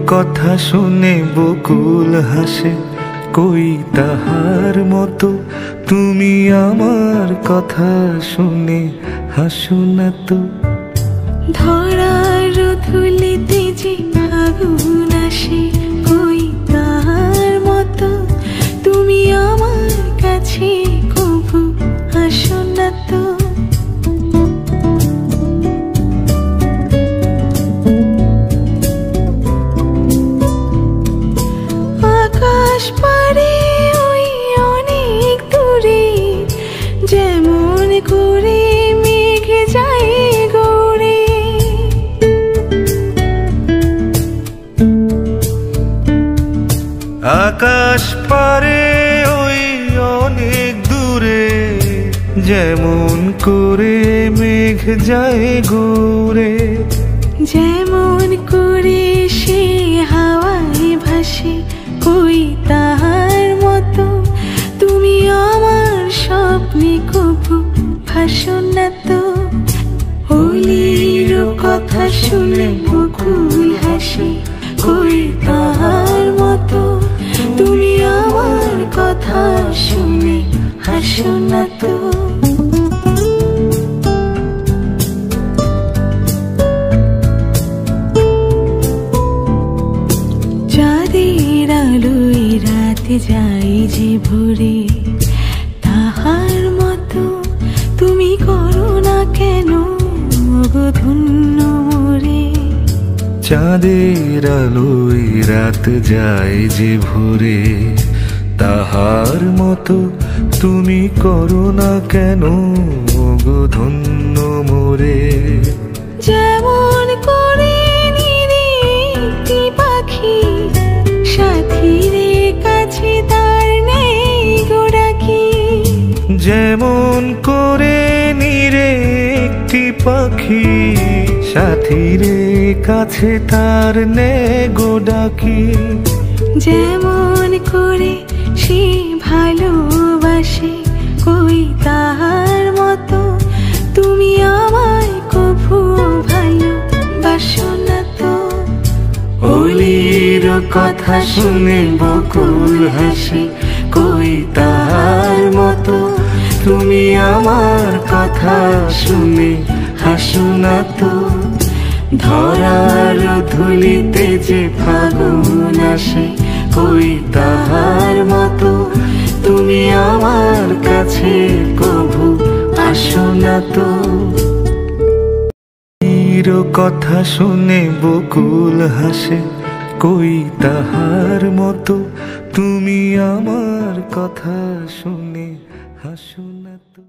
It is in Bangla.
কথা শুনে বকুল হাসে, কই তাহার মতো তুমি আমার কথা শুনে হাসো না তো। ধরার ধুলিতে যে আগুন আসে, কই তাহার মতো তুমি আমার কাছে কবু আসো না তো। আকাশ পারে ওই অনেক দূরে, যেমন করে মেঘ যায় গড়ে। আকাশ পারে ওই অনেক দূরে, যেমন করে মেঘ যায় ঘুরে। যেমন করে সে হাওয়ায় ভাসে, কই তাহার মতো তুমি আমার স্বপ্নে কবু ভাসো না তো। হোলির কথা শুনে বকুল হাসে, কই তাহার মতো তুমি আমার কথা শুনে হাসো না তো। চাঁদের আলোয় রাতে যাই যে ভোরে, তাহার মতো তুমি করো না কেন গো ধন্য মোরে। চাঁদের আলোয় রাত যায় যে ভোরে, তাহার মতো তুমি করো না কেন গো ধন্য মোরে। যেমন করে নিরে একটি পাখি, সাথীরে কাছে তার নেই গো ডাকি। যেমন করে নিরে একটি পাখি, সাথীরে কাছে তার নে গো ডাকি। যেমন করে সে ভালোবাসে, কই তাহার মতো তুমি আমায় কভু ভালোবাসো না তো। হোলির কথা শুনে বকুল হাসে, কই তাহার মতো তুমি আমার কথা শুনে হাসো না তো। ধরার ধুলিতে যে ফাগুন আসে, কই তাহার মতো তুমি আমার কাছে কভু আসো না তো। কথা শুনে বকুল হাসে, কই তাহার মতো তুমি আমার কথা শুনে হাসো না তো।